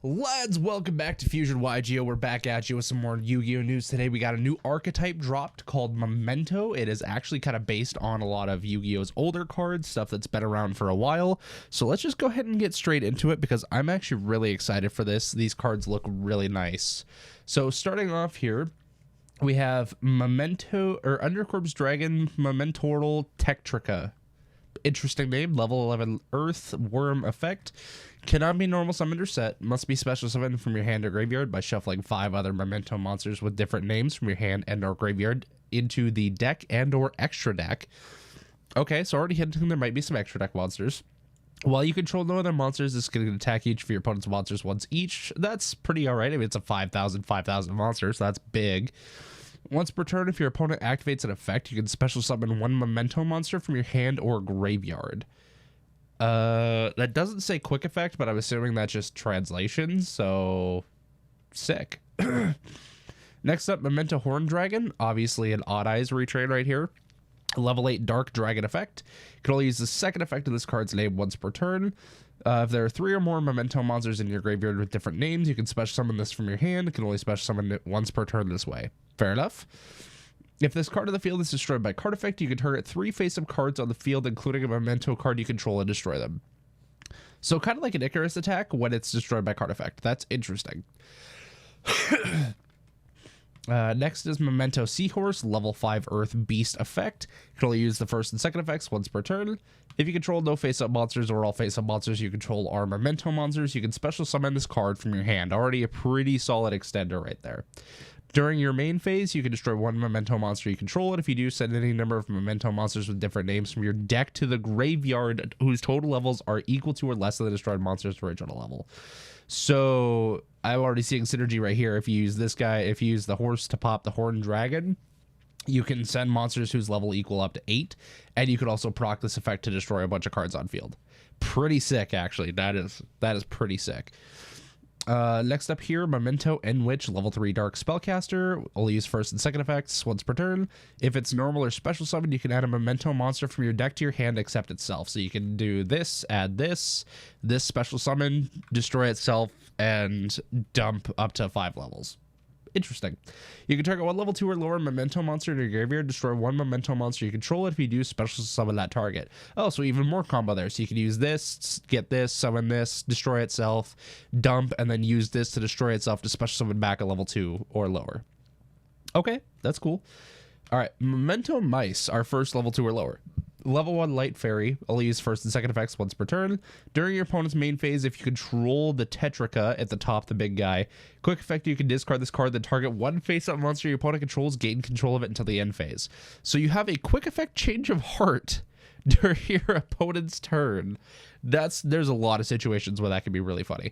Lads, welcome back to Fusion YGO. We're back at you with some more Yu-Gi-Oh news today. We got a new archetype dropped called Memento. It is actually kind of based on a lot of Yu-Gi-Oh's older cards, stuff that's been around for a while. So let's just go ahead and get straight into it because I'm actually really excited for this. These cards look really nice. So starting off here, we have Memento, or Undercorp's Dragon Mementorial Tectrica. Interesting name, level 11 Earth Worm effect. Cannot be normal summoned or set. Must be special summoned from your hand or graveyard by shuffling 5 other Memento monsters with different names from your hand and or graveyard into the deck and or extra deck. Okay, so already hinting there might be some extra deck monsters. While you control no other monsters, this is going to attack each of your opponent's monsters once each. That's pretty alright. I mean, it's a 5,000 monster, so that's big. Once per turn, if your opponent activates an effect, you can special summon 1 Memento monster from your hand or graveyard. That doesn't say quick effect, but I'm assuming that's just translation, so sick. Next up, Memento Horn Dragon, obviously an Odd Eyes retrain right here. Level 8 Dark Dragon effect. You can only use the second effect of this card's name once per turn. If there are 3 or more Memento monsters in your graveyard with different names, you can special summon this from your hand. You can only special summon it once per turn this way. Fair enough. If this card of the field is destroyed by card effect, you can target 3 face-up cards on the field, including a Memento card you control, and destroy them. So kind of like an Icarus attack when it's destroyed by card effect. That's interesting. Next is Memento Seahorse, level 5 Earth Beast effect. You can only use the first and second effects once per turn. If you control no face-up monsters or all face-up monsters you control are Memento monsters, you can special summon this card from your hand. Already a pretty solid extender right there. During your main phase, you can destroy 1 Memento monster you control, and if you do, send any number of Memento monsters with different names from your deck to the graveyard whose total levels are equal to or less than the destroyed monster's original level. So I'm already seeing synergy right here. If you use this guy, if you use the horse to pop the Horned Dragon, you can send monsters whose level equal up to 8, and you can also proc this effect to destroy a bunch of cards on field. Pretty sick, actually. That is pretty sick. Next up here, Memento Enwitch, level 3 Dark Spellcaster. Only use first and second effects once per turn. If it's normal or special summon, you can add a Memento monster from your deck to your hand except itself. So you can do this, add this special summon, destroy itself, and dump up to 5 levels. Interesting. You can target 1 level 2 or lower Memento monster in your graveyard, destroy 1 Memento monster you control it. If you do, special summon that target. Oh, so even more combo there. So you can use this, get this, summon this, destroy itself, dump, and then use this to destroy itself to special summon back a level 2 or lower. Okay, that's cool. All right, Memento Mice, our first level 2 or lower. Level 1 Light Fairy, only use first and second effects once per turn. During your opponent's main phase, if you control the Tetrica at the top, the big guy, quick effect, you can discard this card, then target 1 face-up monster your opponent controls, gain control of it until the end phase. So you have a quick effect change of heart during your opponent's turn. There's a lot of situations where that can be really funny.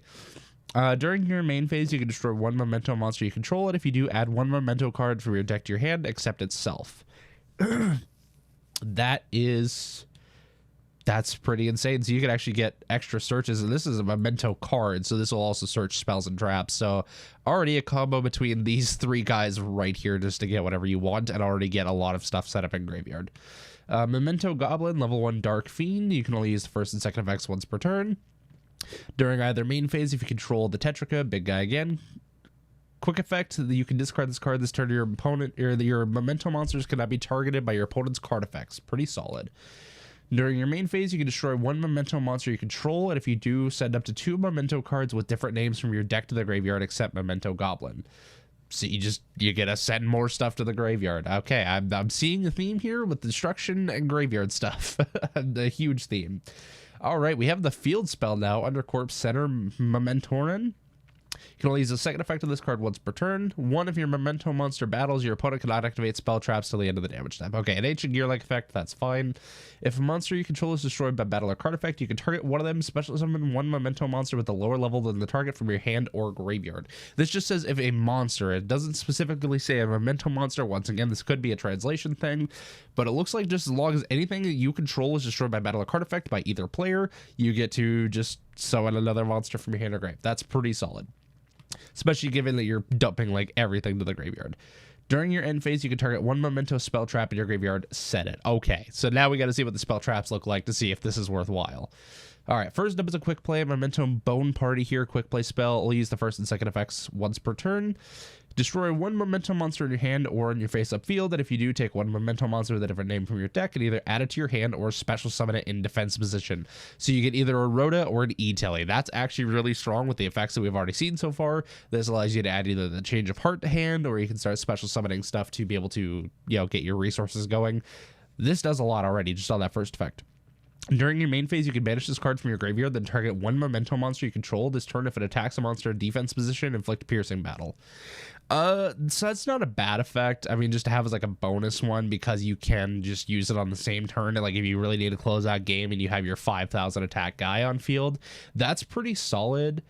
During your main phase, you can destroy 1 Memento monster you control, and if you do, add 1 Memento card from your deck to your hand, except itself. That's pretty insane. So you can actually get extra searches, and this is a Memento card, so this will also search spells and traps. So already a combo between these 3 guys right here just to get whatever you want, and already get a lot of stuff set up in graveyard. Memento Goblin, level 1 Dark Fiend. You can only use the first and second effects once per turn. During either main phase, if you control the Tetrica, big guy again, quick effect, you can discard this card this turn to your opponent, or your Memento monsters cannot be targeted by your opponent's card effects. Pretty solid. During your main phase, you can destroy 1 Memento monster you control, and if you do, send up to 2 Memento cards with different names from your deck to the graveyard except Memento Goblin. So you get to send more stuff to the graveyard. Okay, I'm seeing a theme here with destruction and graveyard stuff. A huge theme. All right, we have the field spell now, Undercorp Center Mementoran. You can only use the second effect of this card once per turn. 1 of your Memento monster battles, your opponent cannot activate spell traps till the end of the damage step. Okay, an Ancient Gear-like effect, that's fine. If a monster you control is destroyed by battle or card effect, you can target 1 of them, special summon 1 Memento monster with a lower level than the target from your hand or graveyard. This just says if a monster, it doesn't specifically say a Memento monster. Once again, this could be a translation thing, but it looks like just as long as anything that you control is destroyed by battle or card effect by either player, you get to just summon another monster from your hand or grave. That's pretty solid, especially given that you're dumping like everything to the graveyard. During your end phase, you can target 1 Memento spell trap in your graveyard, set it. Okay, so now we got to see what the spell traps look like to see if this is worthwhile. All right, first up is a quick play, Memento Bone Party here. Quick play spell. I'll use the first and second effects once per turn. Destroy one Memento monster in your hand or in your face-up field, and if you do, take one Memento monster with a different name from your deck and either add it to your hand or special summon it in defense position. So you get either a Rhoda or an E-Telly. That's actually really strong with the effects that we've already seen so far. This allows you to add either the Change of Heart to hand, or you can start special summoning stuff to be able to, get your resources going. This does a lot already just on that first effect. During your main phase, you can banish this card from your graveyard, then target one Memento monster you control. This turn, if it attacks a monster in defense position, inflict piercing battle. So that's not a bad effect. I mean, just to have as like a bonus one, because you can just use it on the same turn. And like if you really need to close out game and you have your 5,000 attack guy on field, that's pretty solid.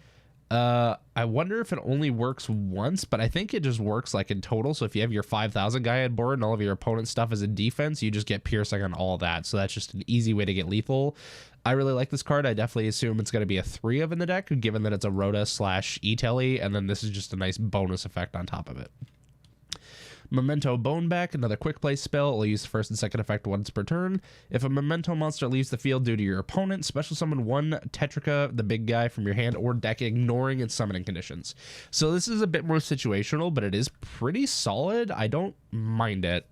I wonder if it only works once, but I think it just works like in total. So if you have your 5,000 guy on board and all of your opponent's stuff is in defense, you just get piercing on all that. So that's just an easy way to get lethal. I really like this card. I definitely assume it's going to be a 3 of in the deck, given that it's a Rhoda / E-Telly, and then this is just a nice bonus effect on top of it. Memento Boneback, another quick play spell. It'll use the first and second effect once per turn. If a Memento monster leaves the field due to your opponent, special summon one Tetrika, the big guy, from your hand or deck, ignoring its summoning conditions. So this is a bit more situational, but it is pretty solid. I don't mind it.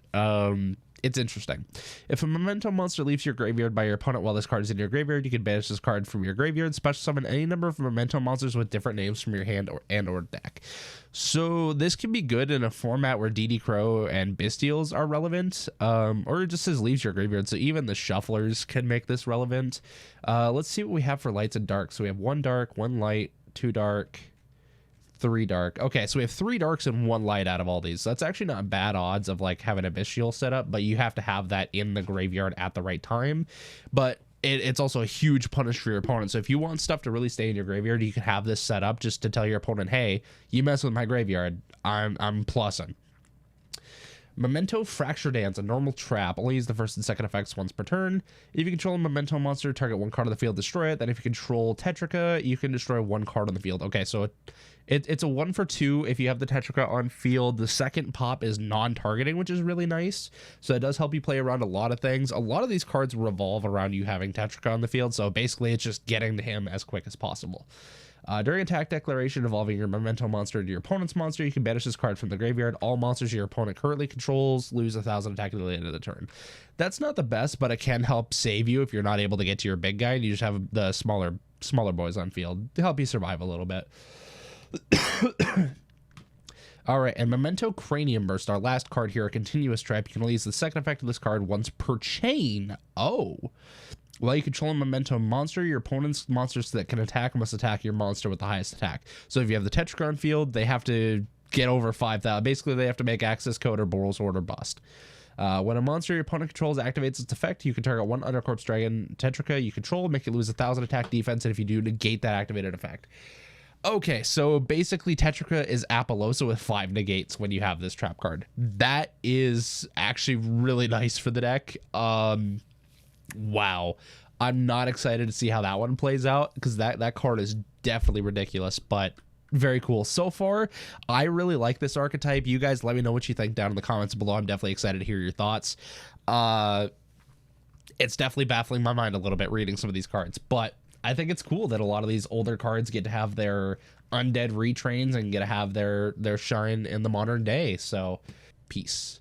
It's interesting. If a Memento monster leaves your graveyard by your opponent while this card is in your graveyard, you can banish this card from your graveyard, special summon any number of Memento monsters with different names from your hand or deck. So this can be good in a format where DD Crow and Bestials are relevant, or it just says leaves your graveyard, so even the shufflers can make this relevant. Let's see what we have for lights and darks. So we have 1 dark, 1 light, 2 dark, 3 dark. Okay, so we have 3 darks and 1 light out of all these. So that's actually not bad odds of like having a Bestial set up, but you have to have that in the graveyard at the right time. But it's also a huge punish for your opponent. So if you want stuff to really stay in your graveyard, you can have this set up just to tell your opponent, hey, you mess with my graveyard, I'm plussing. Memento Fracture Dance, a normal trap. Only use the first and second effects once per turn. If you control a Memento monster, target 1 card on the field, destroy it. Then if you control Tetrika, you can destroy 1 card on the field. Okay, so it's a 1 for 2 if you have the Tetrika on field. The second pop is non-targeting, which is really nice. So it does help you play around a lot of things. A lot of these cards revolve around you having Tetrika on the field, so basically it's just getting to him as quick as possible. During attack declaration involving your Memento monster into your opponent's monster, you can banish this card from the graveyard. All monsters your opponent currently controls lose 1,000 attack at the end of the turn. That's not the best, but it can help save you if you're not able to get to your big guy and you just have the smaller boys on field to help you survive a little bit. All right, and Memento Cranium Burst, our last card here, a continuous trap. You can only use the second effect of this card once per chain. Oh. While you control a Memento monster, your opponent's monsters that can attack must attack your monster with the highest attack. So if you have the Tetrika on field, they have to get over 5,000. Basically, they have to make access code or Boros Order bust. When a monster your opponent controls activates its effect, you can target 1 Undercorpse Dragon Tetrika you control, make it lose 1,000 attack defense, and if you do, negate that activated effect. Okay, so basically Tetrika is Apollosa with 5 negates when you have this trap card. That is actually really nice for the deck. Wow. I'm not excited to see how that one plays out, because that card is definitely ridiculous, but very cool. So far, I really like this archetype. You guys let me know what you think down in the comments below. I'm definitely excited to hear your thoughts. It's definitely baffling my mind a little bit reading some of these cards, but I think it's cool that a lot of these older cards get to have their undead retrains and get to have their shine in the modern day. So, peace.